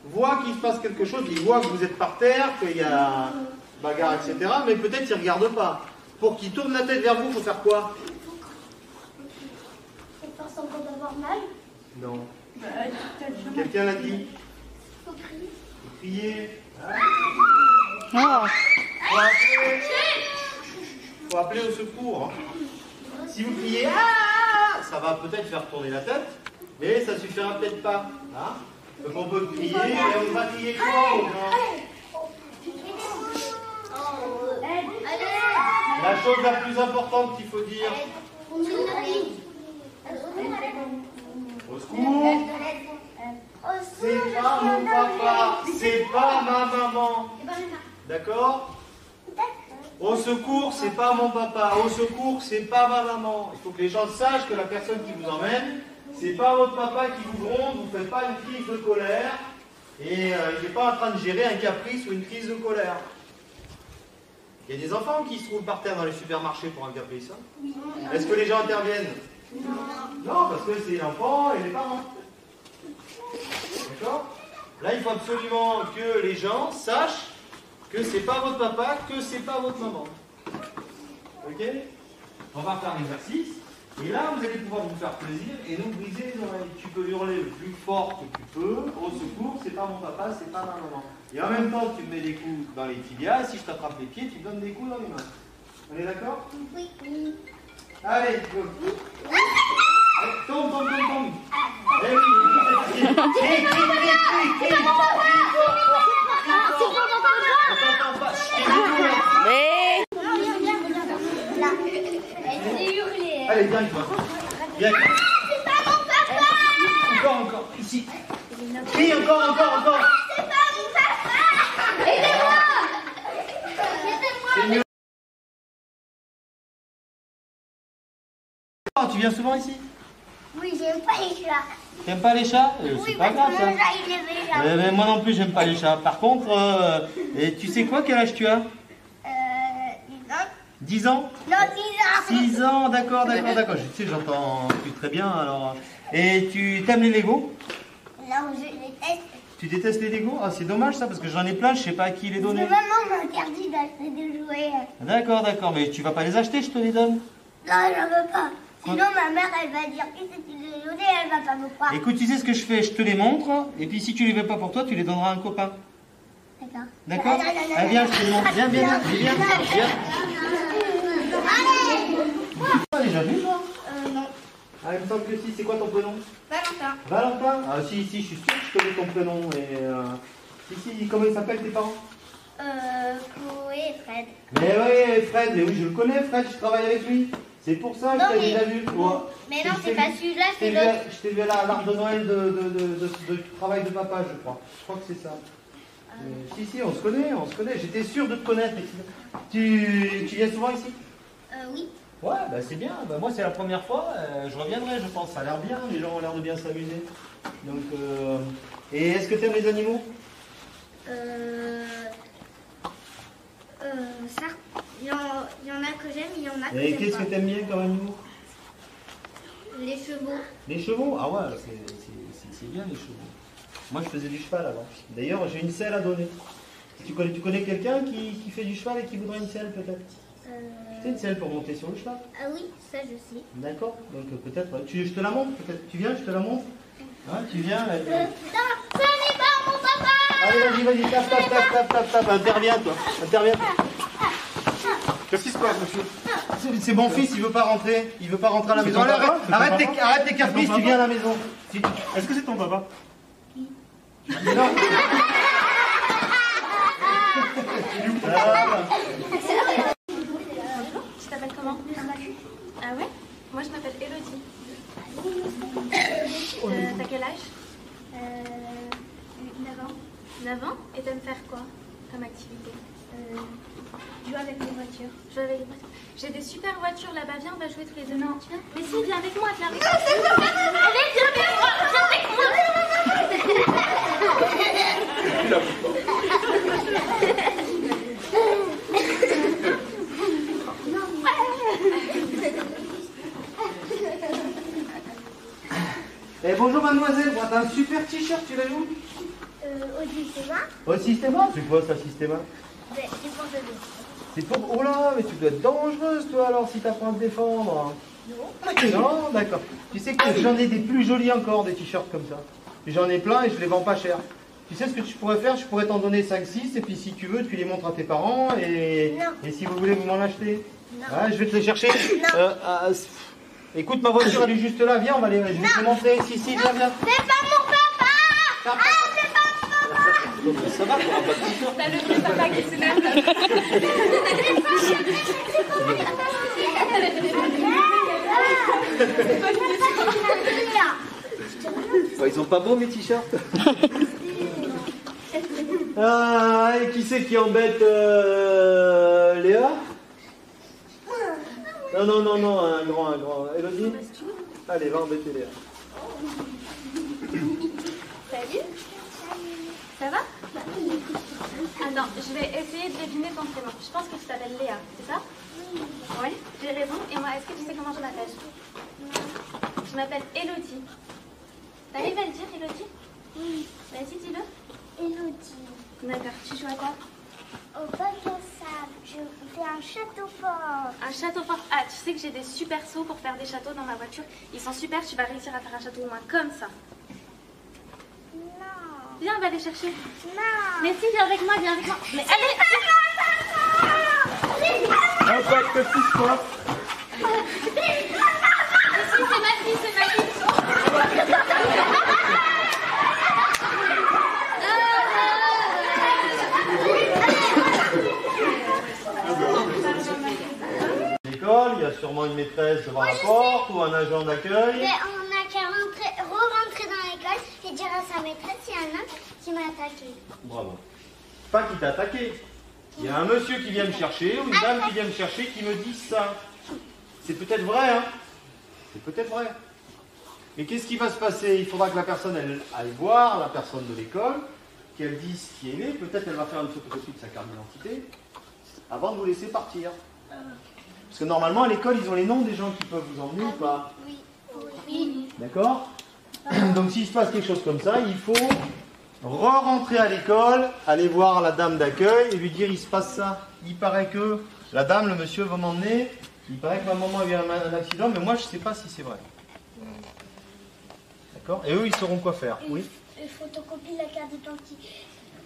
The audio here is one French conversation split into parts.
voit qu'il se passe quelque chose, il voit que vous êtes par terre, qu'il y a bagarre, etc. Mais peut-être il ne regarde pas. Pour qu'il tourne la tête vers vous, il faut faire quoi? Faut faire semblant d'avoir mal. Non. Quelqu'un l'a dit? Faut crier. Faut crier. Oh. Faut appeler au secours. Si vous criez, ah, ça va peut-être faire tourner la tête, mais ça suffira peut-être pas. Hein? Donc on peut crier, et on va crier quoi aux gens? La chose la plus importante qu'il faut dire. Au secours. C'est pas mon papa, c'est pas ma maman. D'accord? Au secours, c'est pas mon papa. Au secours, c'est pas ma maman. Il faut que les gens sachent que la personne qui vous emmène, c'est pas votre papa qui vous gronde, vous ne faites pas une crise de colère. Et il n'est pas en train de gérer un caprice ou une crise de colère. Il y a des enfants qui se trouvent par terre dans les supermarchés pour un caprice. Hein? Est-ce que les gens interviennent? Non, parce que c'est l'enfant et les parents. D'accord? Là, il faut absolument que les gens sachent que c'est pas votre papa, que c'est pas votre maman. Ok? On va faire l'exercice. Et là, vous allez pouvoir vous faire plaisir et nous briser les oreilles. Tu peux hurler le plus fort que tu peux. Au secours, c'est pas mon papa, c'est pas ma maman. Et en même temps, tu me mets des coups dans les tibias. Si je t'attrape les pieds, tu me donnes des coups dans les mains. On est d'accord? Oui. Allez, go. Allez, tombe. Eh oui, Mais... allez, viens, toi. Viens. C'est pas mon papa. Encore. Ici. Crie encore. C'est pas mon papa. Aidez-moi. C'est mieux. Tu viens souvent ici? Oui, j'aime pas les chats. T'aimes pas les chats? C'est pas grave ça. Mon chat, il aime les chats. Mais moi non plus, j'aime pas les chats. Par contre, et tu sais quoi, quel âge tu as? 10 ans? Non, 6 ans. 6 ans, d'accord. Je sais, j'entends plus très bien alors. Et tu t'aimes les Lego? Non, je déteste. Tu détestes les Lego? Ah, c'est dommage ça, parce que j'en ai plein, je sais pas à qui les Parce donner. que maman m'a interdit d'acheter des jouets. D'accord, mais tu vas pas les acheter, je te les donne. Non, j'en veux pas. Sinon, ma mère, elle va dire que c'est une journée, elle va pas me croire. Écoute, tu sais ce que je fais? Je te les montre, et puis si tu les veux pas pour toi, tu les donneras à un copain. D'accord. D'accord? Allez, viens, je te les montre. Viens. Tu l'as déjà vu, toi? Non. Ah, il me semble que si. C'est quoi ton prénom? Valentin. Valentin? Ah, si, je suis sûr que je connais ton prénom. Et, si, comment ils s'appellent tes parents? Chloé et Fred. Mais oui, Fred, mais oui, je le connais, Fred, je travaille avec lui. C'est pour ça que Non, je t'ai mais- déjà vu. Ouais. Mais non, c'est pas celui-là, Je c'est t'ai l'autre. je t'ai vu à l'arbre de Noël de travail de papa, je crois. Je crois que c'est ça. Si, on se connaît. J'étais sûr de te connaître. Tu viens souvent ici? Oui. Ouais, bah c'est bien. Bah, moi, c'est la première fois. Je reviendrai, je pense. Ça a l'air bien. Les gens ont l'air de bien s'amuser. Donc, et est-ce que tu aimes les animaux? Ça, il y en a que j'aime, il y en a que Et j'aime qu'est-ce pas. que tu aimes bien comme animaux? Les chevaux. Les chevaux? Ah ouais, c'est bien les chevaux. Moi, je faisais du cheval avant. D'ailleurs, j'ai une selle à donner. Tu connais quelqu'un qui fait du cheval et qui voudrait une selle peut-être? C'est une selle pour monter sur le cheval. Ah oui, ça je sais. D'accord. Donc peut-être, je te la montre peut-être. Tu viens, je te la montre. Hein, tu viens. Là, Non, ce n'est pas mon papa. allez, vas-y, tape. Interviens, toi. Qu'est-ce qui se passe, monsieur? C'est mon fils, il veut pas rentrer. Il veut pas rentrer à la maison. ton Allez, papa? arrête C'est ton tes caprices, papa? tu viens à la maison. Est-ce que c'est ton papa? Non. Tu t'appelles comment? Ah ouais? Moi je m'appelle Elodie. T'as quel âge? 9 ans. 9 ans? Et t'aimes faire quoi comme activité? Jouer avec les voitures. Jouer avec les voitures. J'ai des super voitures là-bas, viens, on va jouer tous les deux. Non, tu viens? Mais si, viens avec moi, viens avec moi. Allez, viens avec moi, Eh, bonjour mademoiselle, t'as un super t-shirt, tu l'as où? Je au Systéma. Au Systéma? C'est quoi ça, Systéma? C'est pour te dire. C'est pour... Oh là, mais tu dois être dangereuse, toi, alors, si t'apprends à te défendre. Non. Non, d'accord. Tu sais que j'en ai des plus jolis encore, des t-shirts comme ça. J'en ai plein et je les vends pas cher. Tu sais ce que tu pourrais faire? Je pourrais t'en donner 5-6 et puis si tu veux, tu les montres à tes parents et si vous voulez, vous m'en achetez. Ouais, je vais te les chercher. Écoute, ma voiture, elle est juste là. Viens, je vais te montrer. Si, viens. C'est pas mon papa! Ah, c'est pas mon papa! Ça va, pour un petit T'as le petit papa qui s'énerve. Ils sont pas beaux mes t-shirts. Ah, et qui c'est qui embête Léa? Non, un grand. Elodie? Allez, va embêter Léa. Salut. Ça va? Attends, je vais essayer de deviner ton prénom. Je pense que tu t'appelles Léa, c'est ça? Oui, j'ai raison. Et moi, est-ce que tu sais comment je m'appelle? Je m'appelle Elodie. T'arrives à le dire, Elodie? Oui. Vas-y, dis-le. Elodie. D'accord. Tu joues à quoi? Au bac à sable, je fais un château fort. Un château fort. Ah, tu sais que j'ai des super seaux pour faire des châteaux dans ma voiture. Ils sont super, tu vas réussir à faire un château au moins comme ça. Non. Viens, on va les chercher. Non. Mais si, viens avec moi, viens avec moi. Mais allez! Un pas de petit sport. Si, c'est ma fille, c'est ma fille. L'école, il y a sûrement une maîtresse devant la porte ou un agent d'accueil. Mais on n'a qu'à re-rentrer dans l'école et dire à sa maîtresse s'il y a un homme qui m'a attaqué. Bravo. Pas qui t'a attaqué. Il y a un monsieur qui vient me chercher ou une dame qui vient me chercher qui me dit ça. C'est peut-être vrai, hein? C'est peut-être vrai. Mais qu'est-ce qui va se passer? Il faudra que la personne elle aille voir la personne de l'école, qu'elle dise qui elle est. Peut-être elle va faire une photocopie de sa carte d'identité avant de vous laisser partir. Parce que normalement à l'école ils ont les noms des gens qui peuvent vous emmener ou pas? Oui. D'accord? Donc s'il se passe quelque chose comme ça, il faut re-rentrer à l'école, aller voir la dame d'accueil et lui dire il se passe ça. Il paraît que la dame, le monsieur va m'emmener, il paraît que ma maman a eu un accident, mais moi je ne sais pas si c'est vrai. D'accord? Et eux ils sauront quoi faire. Oui? Ils photocopient la carte d'identité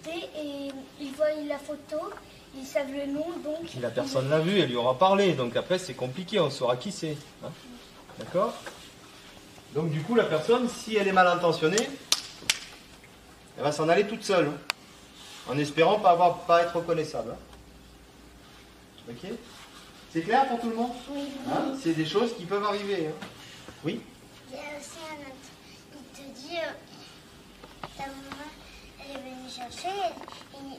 et ils voient la photo, ils savent le nom, donc... Si la personne l'a vu, elle lui aura parlé, donc après c'est compliqué, on saura qui c'est. Hein? D'accord? Donc du coup la personne, si elle est mal intentionnée, elle va s'en aller toute seule, hein, en espérant pas être reconnaissable. Hein. Ok? C'est clair pour tout le monde? Oui. Hein? C'est des choses qui peuvent arriver. Hein. Oui? Il y a aussi un autre. Il te dit, ta maman, elle est venue chercher et il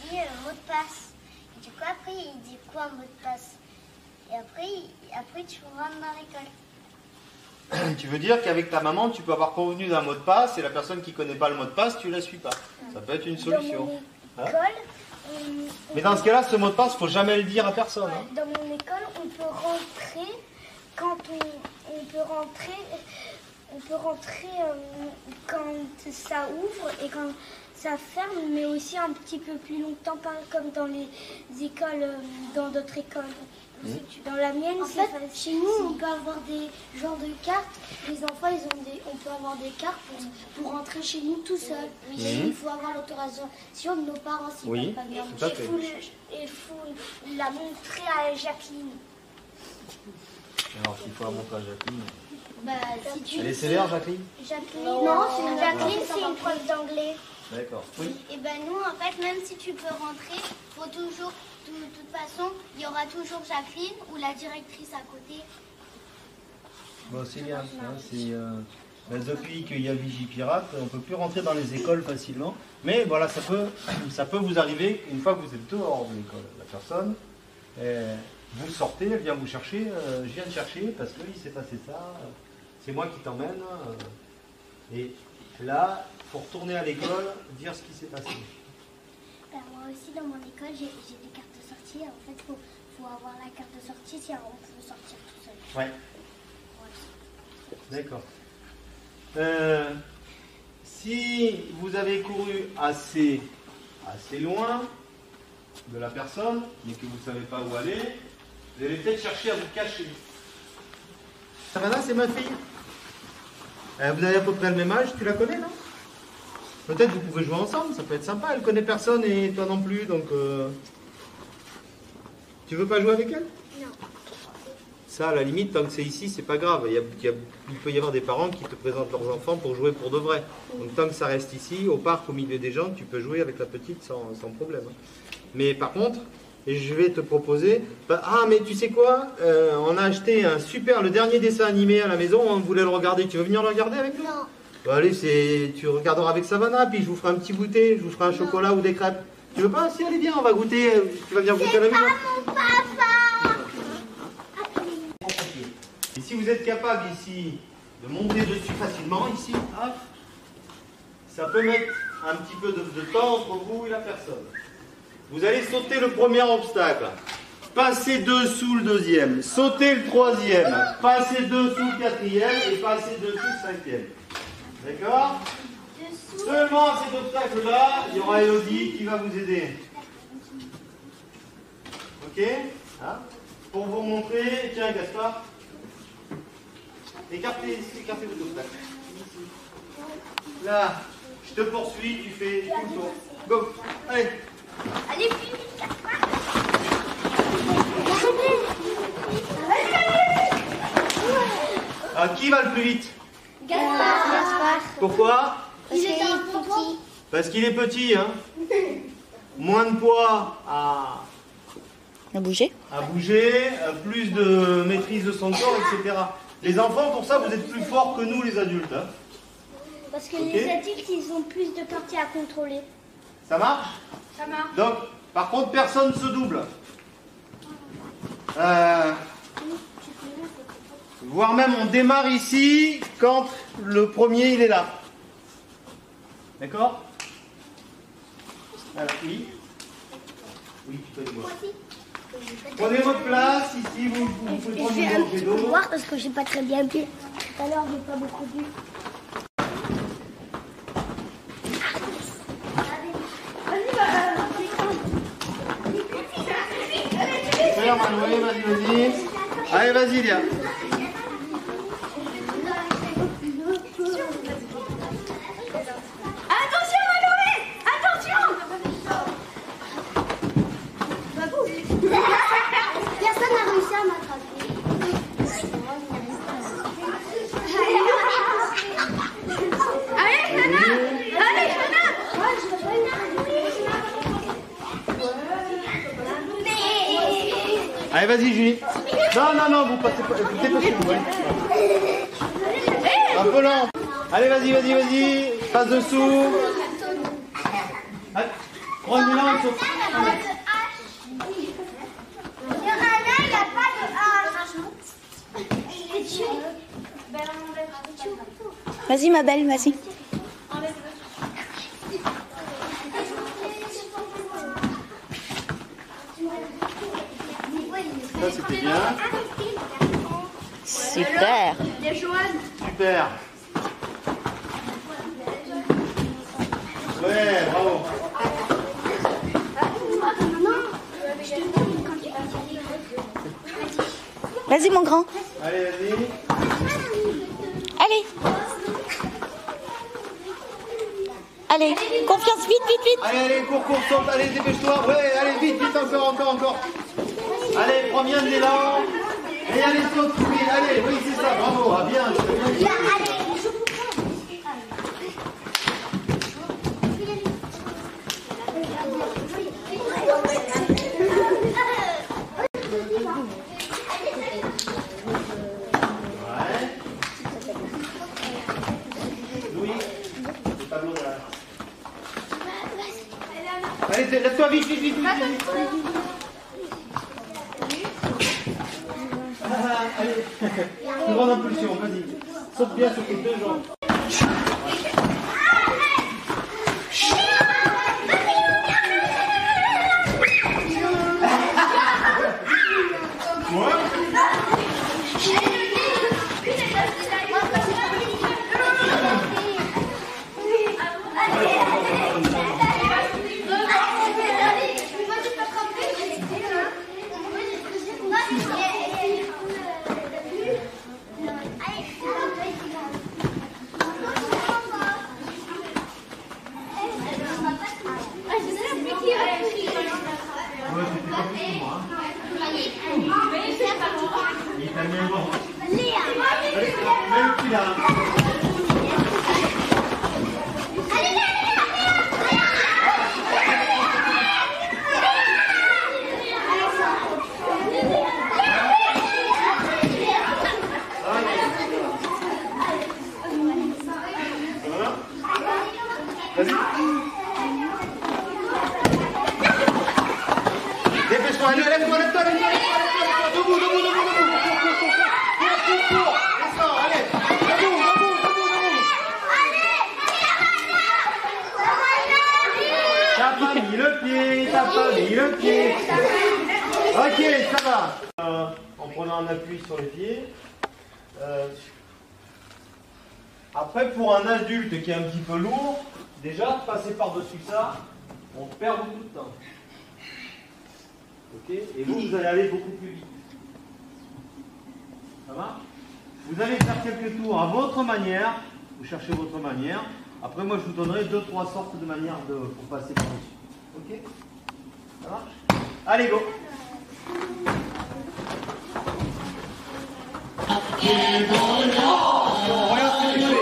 dit mot de passe. Et du coup, après, il dit quoi, mot de passe? Et après tu rentres dans l'école. Tu veux dire qu'avec ta maman, tu peux avoir convenu d'un mot de passe et la personne qui ne connaît pas le mot de passe, tu ne la suis pas. Ça peut être une solution. Dans mon Hein? école, Mais dans ce cas-là, ce mot de passe, il ne faut jamais le dire à personne. Hein. dans mon école, on peut rentrer quand on peut rentrer quand ça ouvre et quand ça ferme, mais aussi un petit peu plus longtemps, pas comme dans les écoles, dans d'autres écoles. Dans la mienne, en fait, chez nous, on peut avoir des genres de cartes. Les enfants, on peut avoir des cartes pour rentrer chez nous tout seul. Il faut avoir l'autorisation de nos parents s'ils ne veulent pas venir. Il faut la montrer à Jacqueline. Alors, s'il faut la montrer à Jacqueline. Bah, si tu Elle est sévère, Jacqueline? Jacqueline, non, Jacqueline, c'est une prof d'anglais. D'accord. Oui. Et ben nous, en fait, même si tu peux rentrer, faut toujours, de toute façon, il y aura toujours Jacqueline ou la directrice à côté. Bon, c'est bien. Hein, depuis qu'il y a Vigipirate, on ne peut plus rentrer dans les écoles facilement. Mais voilà, ça peut vous arriver une fois que vous êtes dehors de l'école. La personne, vous sortez, elle vient vous chercher, je viens te chercher parce qu'il s'est passé ça, c'est moi qui t'emmène. Et là, il faut retourner à l'école, dire ce qui s'est passé. Ben, moi aussi, dans mon école, j'ai des cartes de sortie. En fait, il faut avoir la carte de sortie si on peut sortir tout seul. Ouais. D'accord. Si vous avez couru assez loin de la personne, mais que vous ne savez pas où aller, vous allez peut-être chercher à vous cacher. Savannah, c'est ma fille. Vous avez à peu près le même âge, tu la connais, non? Peut-être vous pouvez jouer ensemble, ça peut être sympa. Elle connaît personne et toi non plus, donc... Tu veux pas jouer avec elle? Non. Ça, à la limite, tant que c'est ici, c'est pas grave. Il peut y avoir des parents qui te présentent leurs enfants pour jouer pour de vrai. Donc tant que ça reste ici, au parc, au milieu des gens, tu peux jouer avec la petite sans problème. Mais par contre, je vais te proposer... Ah, mais tu sais quoi? On a acheté le dernier dessin animé à la maison, on voulait le regarder. Tu veux venir le regarder avec nous? Non. Bah, allez, tu regarderas avec Savannah, puis je vous ferai un petit goûter, je vous ferai un chocolat ou des crêpes. Tu veux pas? Si, allez, viens, on va goûter. Tu vas venir goûter à la maison. Mon papa. Et si vous êtes capable ici de monter dessus facilement, ici, hop, ça peut mettre un petit peu de temps entre vous et la personne. Vous allez sauter le premier obstacle, passer dessous le deuxième, sauter le troisième, passer dessous le quatrième et passer dessous le cinquième. D'accord? Seulement à cet obstacle-là, il y aura Elodie qui va vous aider. Ok? Hein? Pour vous montrer, tiens Gaspard, écartez vos obstacles. Là, je te poursuis, tu fais tout le tour. Go! Allez! Allez, plus vite, Gaspard. Ah, qui va le plus vite? Gaspard. Pourquoi? Parce qu'il est petit. Parce qu'il est petit, hein. Moins de poids à bouger. Plus de maîtrise de son corps, etc. Les enfants, pour ça, vous êtes plus forts que nous, les adultes. Hein. Parce que les adultes, ils ont plus de parties à contrôler. Ça marche? Ça marche. Donc, par contre, personne ne se double. Voire même, on démarre ici quand le premier, il est là. D'accord? Voilà, oui. Oui, tu peux le voir. Prenez votre place, ici, vous pouvez prendre une gorgée d'eau. Voir parce que j'ai pas très bien vu. Tout à l'heure, j'ai pas beaucoup vu. Super, Manuel, vas-y. Allez, vas-y, Léa. Attention, Manuel! Attention! Personne n'a réussi à m'attraper. Allez, Nana! Allez, Nana! Allez, vas-y, Julie. Non, vous passez pas. Vous dépêchez vous. Un peu lent. Allez, vas-y. Passe dessous. Allez, prends une langue. Il n'y a pas de H. Vas-y, ma belle, vas-y. Ça, c'était bien. Super. Super. Ouais, bravo. Vas-y, mon grand. Allez, vas-y. Allez. Allez, confiance, vite. Allez, cours, saute. Allez, dépêche-toi. Ouais, allez, vite, encore. Allez, prends bien de l'élan. Et allez, saute. Oui, allez, oui, c'est ça. Bravo. Ah, bien. Allez, lève-toi vite. Allez, une grande impulsion, vas-y. Saute bien sur tes deux jambes. bien. Vas-y. Dépêche-toi, allez, lève-toi, lève-toi, lève-toi, lève-toi, debout, debout, debout, debout. Cours, descends, allez, debout. T'as pas mis le pied, t'as pas mis le pied. Ok, ça va. En prenant un appui sur les pieds. Après, pour un adulte qui est un petit peu lourd, déjà, passer par-dessus ça, on perd beaucoup de temps. Ok? Et vous allez aller beaucoup plus vite. Ça va? Vous allez faire quelques tours à votre manière. Vous cherchez votre manière. Après, moi, je vous donnerai 2-3 sortes de manières pour passer par-dessus. Ok? Ça marche? Allez, go! Regarde ce que tu fais.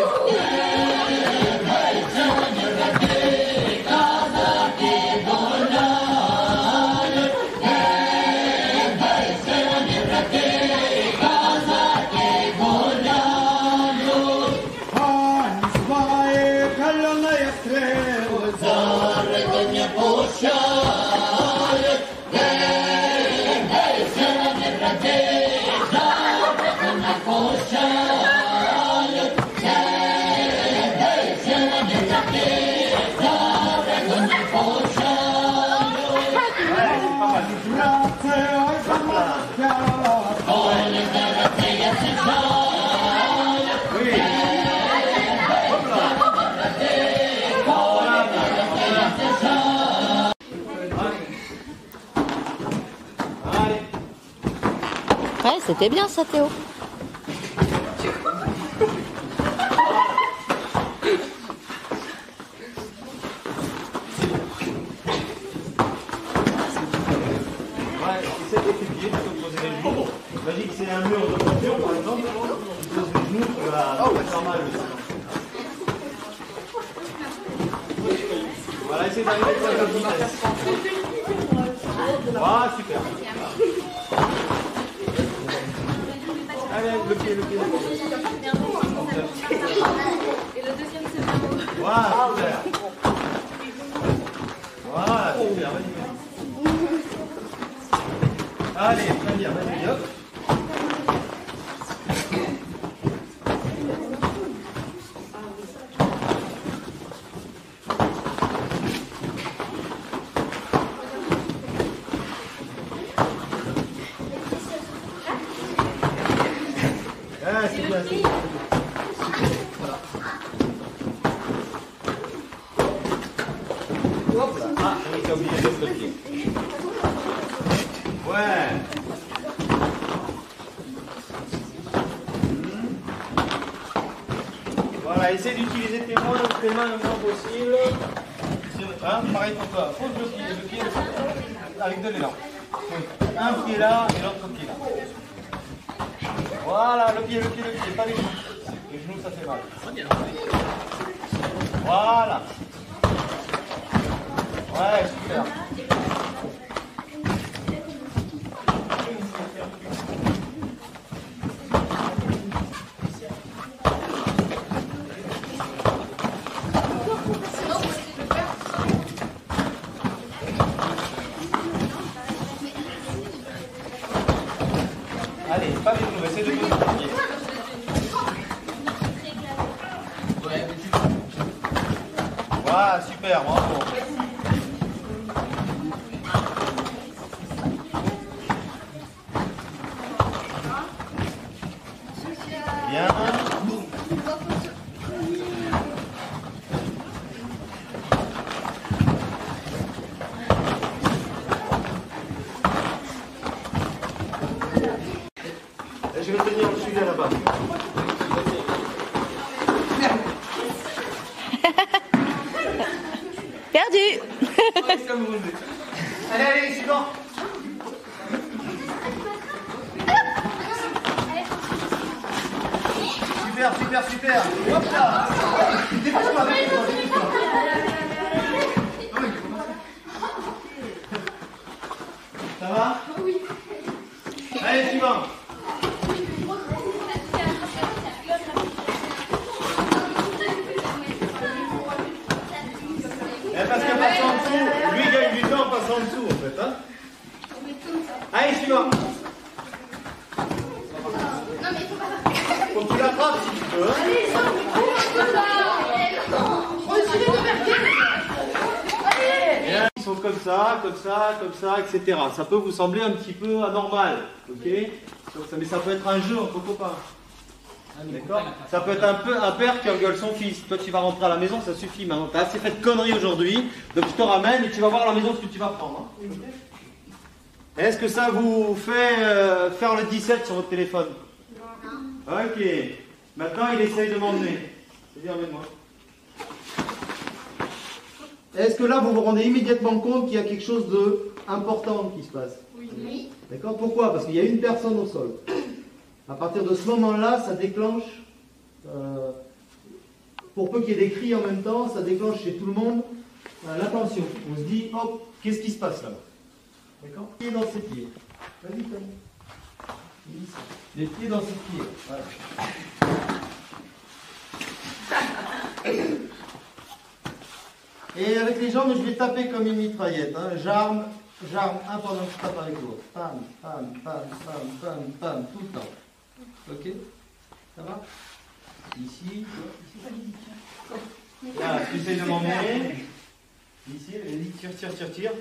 Ouais, c'était bien ça, Théo. Imagine que c'est un mur de voiture, par exemple, tu poses les genoux, ça va faire mal aussi. Voilà, essayez d'arriver à la vitesse. Ah, super. Allez, le pied. Et le deuxième, c'est le Voilà, super. Voilà, super, vas-y. Allez, très bien, vas-y, hop. Ah, c'est bien, c'est bien. Voilà. Hop là. Ah, on a oublié de mettre le pied. Ouais. Voilà, essaie d'utiliser tes mains le moins possible. Hein, pareil pour toi. Pose le pied avec de l'élan. Un pied là et l'autre pied là. Voilà, le pied, pas les genoux. Les genoux, ça fait mal. Voilà. Ouais, super. Allez, pas les genoux, essaie de poser le pied. Voilà, super, bravo. Bien. Je vais tenir le sujet là-bas. Perdu. Allez, suivant. Super. super, super, super. Hop là. Dépasse-moi, dépasse-moi, dépasse-moi. Ça va? Oui. Allez, suivant. Parce qu'en passant en dessous, lui il gagne du temps en passant en dessous en fait. Hein. Allez, suivant. Faut que tu l'attrapes si tu peux. Hein. Ils sont comme ça, comme ça, comme ça, etc. Ça peut vous sembler un petit peu anormal. Ok? Mais ça peut être un jeu entre copains. D'accord? Ça peut être un père qui engueule son fils. Toi, tu vas rentrer à la maison, ça suffit maintenant. Tu as assez fait de conneries aujourd'hui, donc je te ramène et tu vas voir à la maison ce que tu vas prendre. Hein. Est-ce que ça vous fait faire le 17 sur votre téléphone? Non. Ok. Maintenant, il essaye de m'emmener. Vas-y, emmène-moi. Est-ce que là, vous vous rendez immédiatement compte qu'il y a quelque chose d'important qui se passe? Oui. D'accord? Pourquoi? Parce qu'il y a une personne au sol. À partir de ce moment-là, ça déclenche, pour peu qu'il y ait des cris en même temps, ça déclenche chez tout le monde l'attention. On se dit, hop, qu'est-ce qui se passe là? D'accord? Les pieds dans ses pieds. Vas-y, Tom. Les pieds dans ses pieds. Voilà. Et avec les jambes, je vais taper comme une mitraillette. Hein. J'arme un pendant que je tape avec l'autre. Pam, pam, pam, pam, pam, pam, tout le temps. Ok? Ça va? Ici. Là, tu essaies de m'emmener. Ici, tire.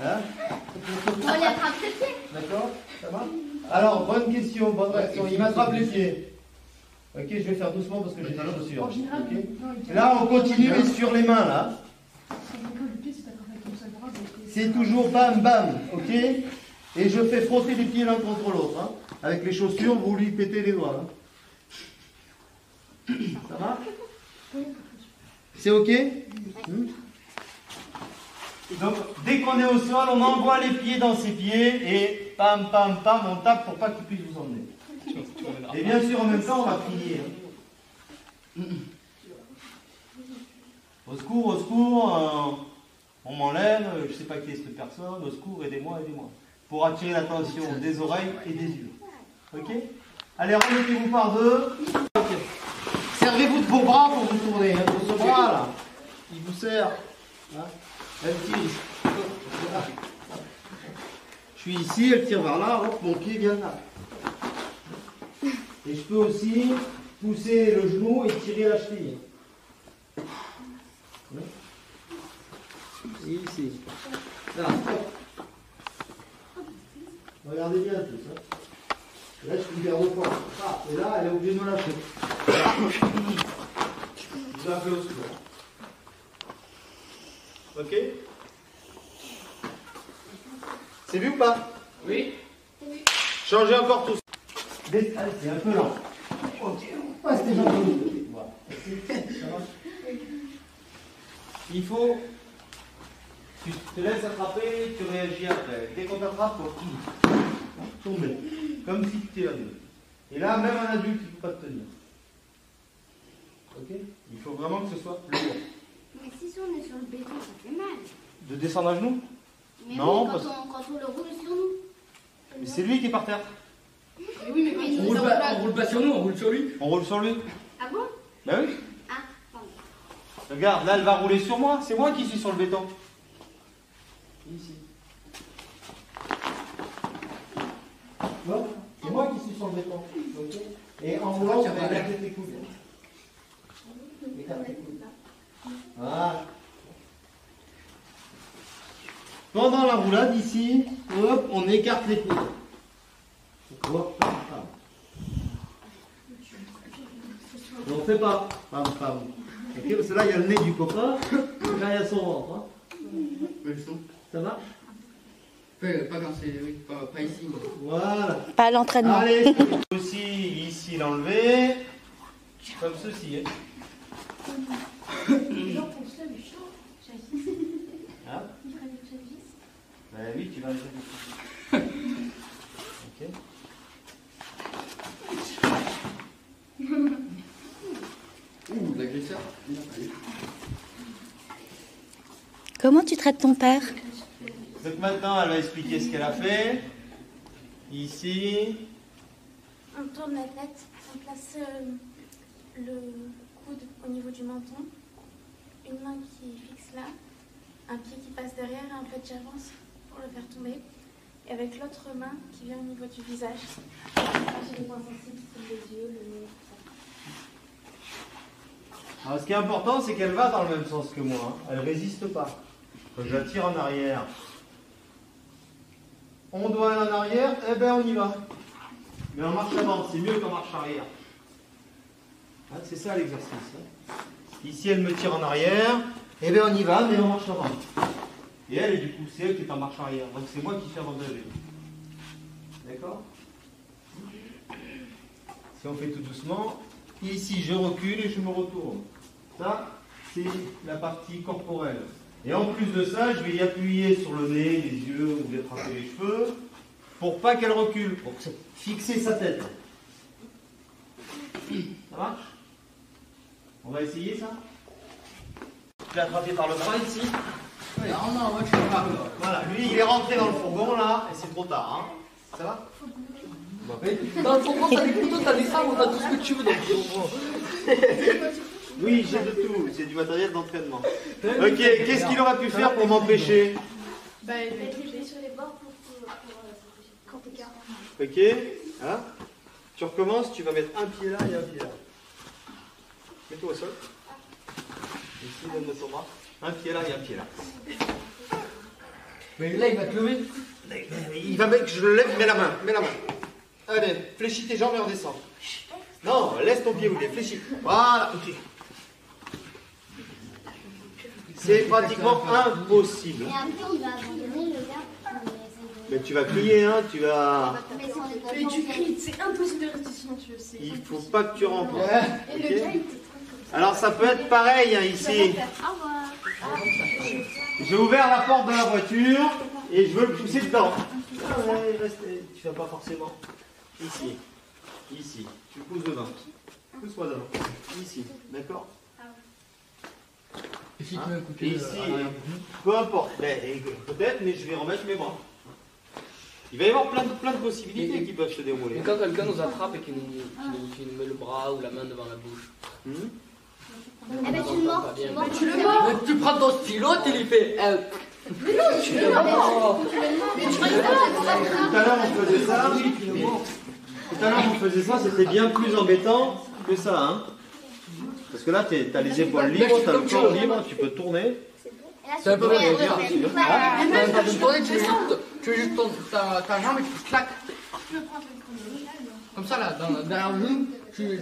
Hein? On lui attrape les pieds. D'accord? Ça va? Alors, bonne question, bonne réaction. Il m'attrape les pieds. Ok, je vais faire doucement parce que j'ai des chaussures. Okay. Là, on continue, mais sur les mains, là. C'est toujours bam, bam, ok? Et je fais frotter les pieds l'un contre l'autre. Hein. Avec les chaussures, vous lui pétez les doigts. Hein. Ça va? C'est ok? Donc, dès qu'on est au sol, on envoie les pieds dans ses pieds et pam, pam, pam, on tape pour pas qu'il puisse vous emmener. Et bien sûr, en même temps, on va prier. Hein. Au secours, on m'enlève, je ne sais pas qui est cette personne, au secours, aidez-moi. Pour attirer l'attention des oreilles et des yeux. Ok? Allez, remettez-vous par deux. Okay. Servez-vous de vos bras pour vous tourner. Hein, pour ce bras là, il vous sert. Hein, elle tire ici. Je suis ici, elle tire vers là, hop, mon pied vient là. Et je peux aussi pousser le genou et tirer la cheville. Ici. Là, stop. Regardez bien tout ça. Là, je suis bien au fond. Ah, et là, elle est obligée de me lâcher. Je vais appeler au secours. Ok? C'est vu ou pas? Oui. Changez encore tout ça. C'est un peu lent. Ok. Ouais, c'était gentil. Voilà. Il faut... Tu te laisses attraper, tu réagis après. Dès qu'on t'attrape, il faut tomber. Comme si tu t'es allé. Et là, même un adulte, il ne peut pas te tenir. Ok? Il faut vraiment que ce soit lourd. Mais si on est sur le béton, ça fait mal. De descendre à genoux? Mais non, oui, parce... quand on le roule sur nous. Mais c'est lui qui est par terre. Mais oui, mais on roule pas sur nous, on roule sur lui. On roule sur lui. Ah bon? Ben oui. Ah, pardon. Regarde, là, elle va rouler sur moi. C'est moi qui suis sur le béton. Ici. Bon, c'est moi qui suis sur le béton. Okay. Et en roulant, on va écarter tes coudes. Écarte tes coudes. Voilà. Pendant la roulade, ici, hop, on écarte les coudes. Hop, pam, pam. Et on ne fait pas. Pam, pam. Okay, parce que là, il y a le nez du copain. Là, il y a son ventre. Hein. Ça marche? Pas quand c'est... Oui, pas ici. Voilà. Pas à l'entraînement. Allez, aussi ici l'enlever. Comme ceci. Hein. Hein? Ben oui, tu vas le faire. Ok. Comment tu traites ton père? Donc maintenant, elle va expliquer ce qu'elle a fait. Ici. On tourne la tête, on place le coude au niveau du menton, une main qui fixe là, un pied qui passe derrière et en fait j'avance pour le faire tomber. Et avec l'autre main qui vient au niveau du visage. J'ai des points sensibles sur les yeux, le nez, tout ça. Alors, ce qui est important, c'est qu'elle va dans le même sens que moi. Hein. Elle ne résiste pas. Quand je la tire en arrière, on doit aller en arrière, eh bien on y va. Mais en marche avant, c'est mieux qu'en marche arrière. Hein, c'est ça l'exercice. Hein. Ici, elle me tire en arrière, eh bien on y va, mais en marche avant. Et elle, du coup, c'est elle qui est en marche arrière. Donc c'est moi qui fais avantager. D'accord? Si on fait tout doucement, ici je recule et je me retourne. Ça, c'est la partie corporelle. Et en plus de ça, je vais y appuyer sur le nez, les yeux ou lui attraper les cheveux pour pas qu'elle recule, pour fixer sa tête. Ça marche? On va essayer ça? Je l'ai attrapé par le bras ici. Non, moi je suis pas. Voilà, lui il est rentré dans le fourgon là, et c'est trop tard. Hein. Ça va? Dans le fourgon, t'as des couteaux, t'as des sabres, t'as tout ce que tu veux dans le fourgon. Oui, j'ai de tout, c'est du matériel d'entraînement. Ok, qu'est-ce qu'il aurait pu faire pour m'empêcher? Il va être léger sur les bords pour quand t'es calme. Ok, hein? Tu recommences, tu vas mettre un pied là et un pied là. Mets-toi au sol. Ici, donne-moi ton bras. Un pied là et un pied là. Mais là, il va te lever. Il va mettre que je le lève, mets la main, mets la main. Allez, fléchis tes jambes et redescends. Non, laisse ton pied où il est, fléchis. Voilà, ok. C'est pratiquement impossible. Et après, on va abandonner le gars. Mais tu vas crier, hein, tu vas... Mais tu cries, c'est impossible de rester silencieux. Il faut pas que tu rampes. Et le Ok. gars, il te trompe comme Alors ça peut être pareil hein, ici. ça. Au revoir. J'ai ouvert la porte de la voiture et je veux le pousser dedans. Ah ouais, reste, tu vas pas forcément. Ici. Ici. Tu pousses dedans. Pousse-moi dedans. Ici. D'accord? Et si tu veux un coup de Ici. Peu importe. Peut-être, mais je vais remettre mes bras. Il va y avoir plein de possibilités qui peuvent se dérouler. Et quand quelqu'un nous attrape et qu'il nous met le bras ou la main devant la bouche. Eh ben, tu le mords. Tu le mords. Mais tu prends ton stylo, tu lui fais. Mais non, tu le mords. Mais tu rigoles. Tout à l'heure on faisait ça. Tout à l'heure on faisait ça, c'était bien plus embêtant que ça. Hein. Parce que là, tu as les épaules libres, tu as le corps libre, tu peux tourner. C'est un peu Ouais, bien. bien, sûr. Ah, tu veux juste ta jambe et tu claques. Comme ça, là, derrière le genou,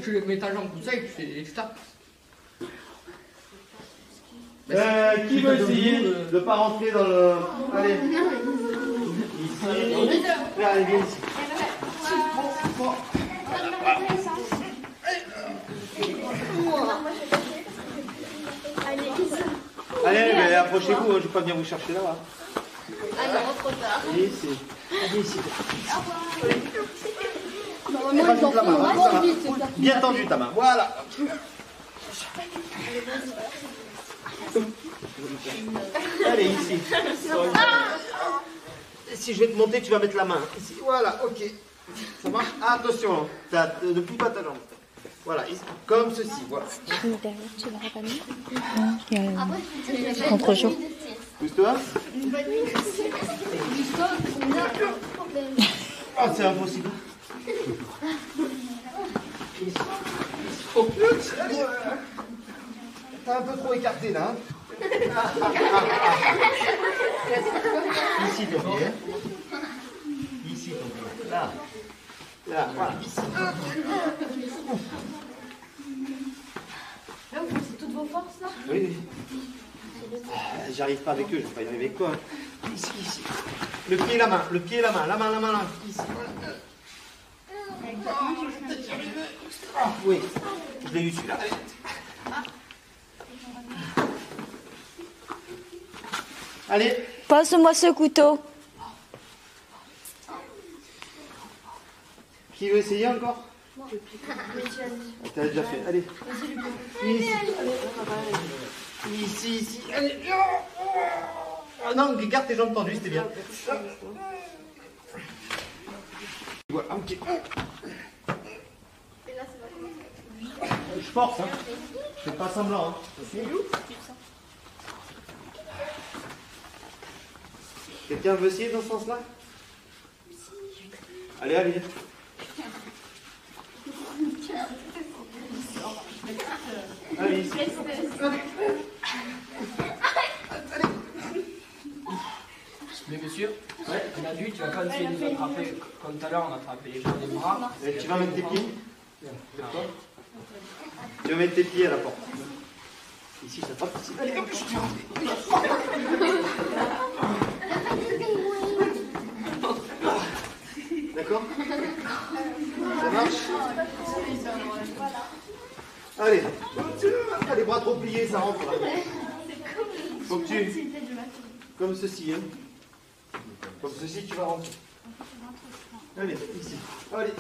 tu mets ta jambe comme ça et tu tapes. Qui veut essayer de ne pas rentrer dans le... Allez. Ici. Allez, viens ici. Allez, mais approchez-vous, hein, je ne vais pas venir vous chercher là. Ah non, trop tard. Ici. Allez, ici. Normalement, ils en font vraiment vite. Bien tendu ta main, voilà. Allez, ici. Si je vais te monter, tu vas mettre la main. Ici, voilà, ok. Ça marche? Attention, ne plie pas ta jambe. Voilà, ici, comme ceci, voilà. Derrière, tu l'auras pas mis? Non, il y a contre-jour. Pousse-toi. Oh, c'est impossible. T'as un peu trop écarté là. Hein. Ici ton pied. Ici ton pied. Là. Là, voilà, ici. Là, vous faites toutes vos forces là? Oui. J'arrive pas avec eux, je vais pas y arriver avec toi. Ici, ici. Le pied et la main, le pied et la main, la main, là. Ici, voilà. Ah, oui, je l'ai eu celui-là. Allez. Passe-moi ce couteau. Qui veut essayer encore? T'as déjà fait, allez. Ici, allez. Ici, allez. Ah non, garde tes jambes tendues, c'était bien. Voilà, un petit. Je force, hein. Je fais pas semblant, hein. Quelqu'un veut essayer dans ce sens-là? Allez, allez. Allez, ici. Mais monsieur, un adulte, tu vas pas essayer de nous attraper comme tout à l'heure, on a attrapé les gens des bras. Et tu vas mettre tes pieds. Tu vas mettre tes pieds à la porte. Ici, ça pas possible. Allez, hop, je suis rentré. D'accord? Ça marche? Allez. Ah, les bras trop pliés, ça rentre là. Faut que tu... Comme ceci, hein. Comme ceci, tu vas rentrer. Allez, ici. Allez.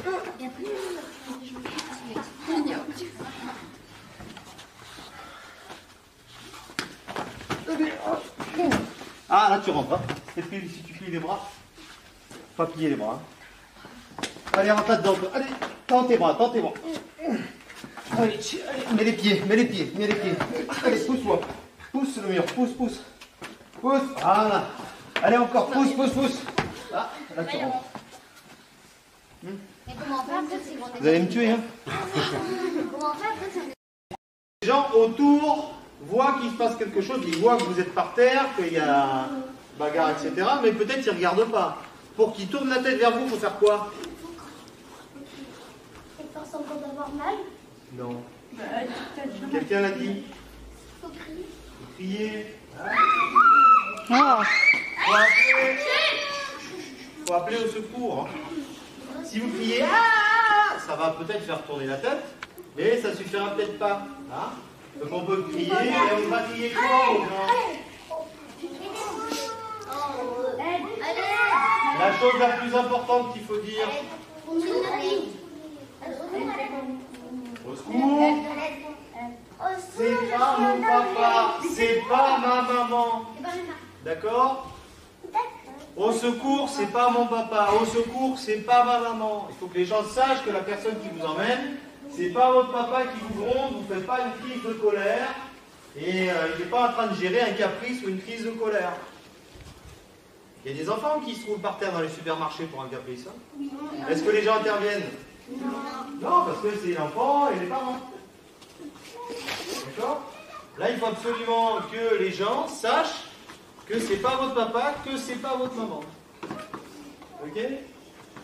Ah, là, tu rentres. Hein. Si tu plies les bras, pas plier les bras. Hein. Allez, rentre là-dedans. Allez, tends tes bras, tends tes bras. Allez, mets les pieds, mets les pieds, mets les pieds. Allez, pousse-moi. Pousse le mur, pousse, pousse. Pousse, voilà. Allez, encore, pousse, pousse, pousse. Ah, là, tu rentres. Vous allez me tuer, hein? Les gens autour voient qu'il se passe quelque chose, ils voient que vous êtes par terre, qu'il y a bagarre, etc. Mais peut-être ils ne regardent pas. Pour qu'ils tournent la tête vers vous, il faut faire quoi? Faire semblant d'avoir mal. Non. Quelqu'un l'a dit? Faut crier. Faut crier. Oh. Faut appeler au secours. Hein. Si vous criez, ah, ça va peut-être faire tourner la tête, mais ça suffira peut-être pas. Hein. Donc on peut crier, et on va crier quoi aux gens? La chose la plus importante qu'il faut dire. Au secours. C'est pas mon papa, c'est pas ma maman. D'accord? Au secours, c'est pas mon papa. Au secours, c'est pas ma maman. Il faut que les gens sachent que la personne qui vous emmène, c'est pas votre papa qui vous gronde, vous ne faites pas une crise de colère, et il n'est pas en train de gérer un caprice ou une crise de colère. Il y a des enfants qui se trouvent par terre dans les supermarchés pour un caprice. Hein. Est-ce que les gens interviennent? Non, parce que c'est l'enfant et les parents. D'accord? Là, il faut absolument que les gens sachent que c'est pas votre papa, que c'est pas votre maman. Ok?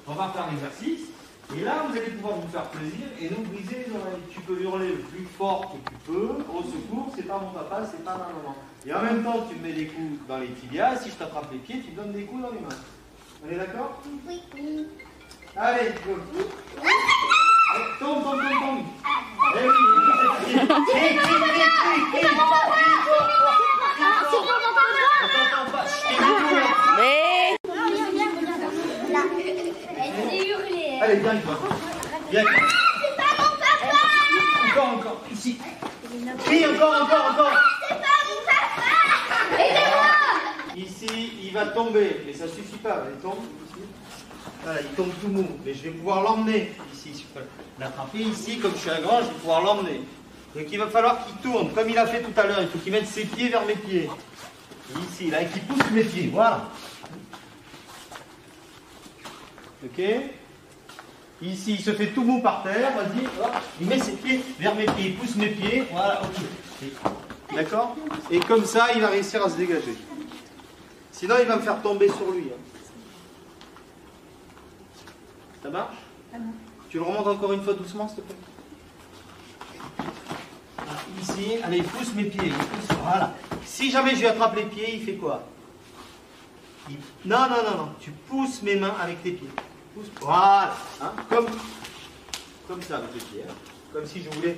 On va faire l'exercice. Et là, vous allez pouvoir vous faire plaisir et nous briser les oreilles. Tu peux hurler le plus fort que tu peux. Au secours, c'est pas mon papa, c'est pas ma maman. Et en même temps, tu me mets des coups dans les tibias. Si je t'attrape les pieds, tu me donnes des coups dans les mains. On est d'accord? Oui. Allez, go. Tombe, tombe, tombe, tombe. Eh oui, allez, viens, toi. Viens. C'est pas mon papa. Encore, ici. Crie, encore. C'est pas mon papa. Aidez-moi. Ici, il va tomber, mais ça suffit pas. Il tombe ici. Voilà, il tombe tout mou. Mais je vais pouvoir l'emmener ici. Je peux l'attraper ici, comme je suis un grand, je vais pouvoir l'emmener. Donc il va falloir qu'il tourne, comme il a fait tout à l'heure. Il faut qu'il mette ses pieds vers mes pieds. Ici, là, et qu'il pousse mes pieds. Voilà. Ok? Ici, il se fait tout mou par terre, vas-y, il met ses pieds vers mes pieds, il pousse mes pieds, voilà, ok. D'accord? Et comme ça, il va réussir à se dégager. Sinon, il va me faire tomber sur lui. Hein. Ça marche? Tu le remontes encore une fois doucement, s'il te plaît. Ici, allez, il pousse mes pieds, il pousse, voilà. Si jamais je lui attrape les pieds, il fait quoi? Non, tu pousses mes mains avec tes pieds. Voilà, hein, comme ça avec les pieds, hein. Comme si je voulais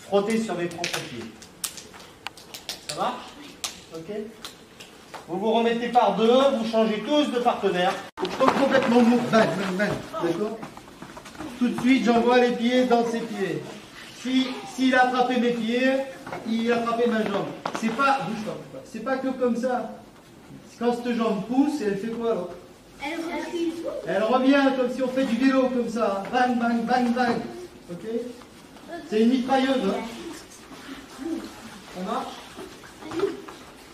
frotter sur mes propres pieds. Ça marche? Ok? Vous vous remettez par deux, vous changez tous de partenaire. Faut que je tombe complètement mou. D'accord? Tout de suite, j'envoie les pieds dans ses pieds. s'il a attrapé mes pieds, il a attrapé ma jambe. C'est pas, bouge pas, c'est pas que comme ça. Quand cette jambe pousse, elle fait quoi alors? Elle revient comme si on fait du vélo comme ça. Bang, bang, bang, bang. Ok? C'est une mitrailleuse. Hein? Ça marche?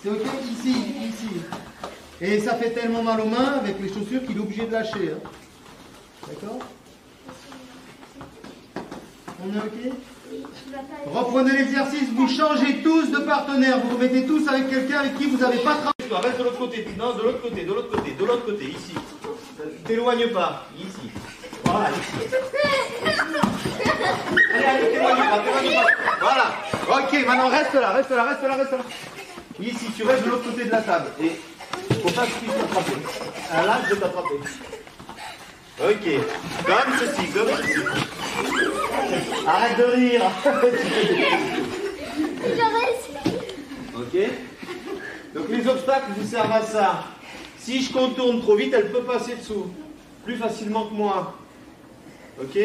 C'est ok? Ici, ici. Et ça fait tellement mal aux mains avec les chaussures qu'il est obligé de lâcher. Hein? D'accord? On est ok? Reprenez l'exercice, vous changez tous de partenaire, vous vous mettez tous avec quelqu'un avec qui vous n'avez pas travaillé. Reste de l'autre côté, non, de l'autre côté, de l'autre côté, de l'autre côté, ici. T'éloigne pas, ici. Voilà, ici. Allez, t'éloigne pas, t'éloigne pas. Voilà. Ok, maintenant reste là, reste là, reste là, reste là. Ici, tu restes de l'autre côté de la table. Et faut pas que tu puisses t'attraper. Là, je vais t'attraper. Ok, comme ceci, comme ceci. Arrête de rire. Ok. Donc les obstacles vous servent à ça. Si je contourne trop vite, elle peut passer dessous. Plus facilement que moi. Ok.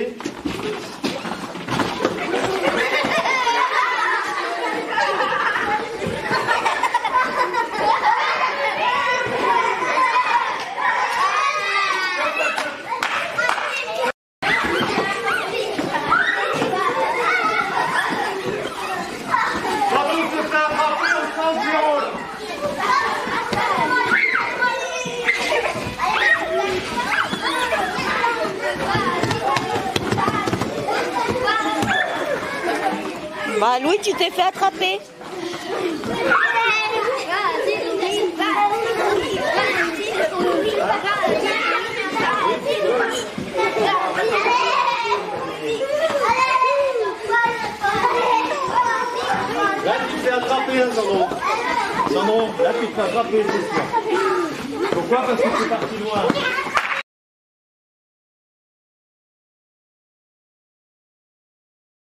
Bah Louis, tu t'es fait attraper. Là, tu te fais attraper, hein, Sandro. Sandro, là, tu te fais attraper, c'est sûr. Pourquoi? Parce que c'est parti loin.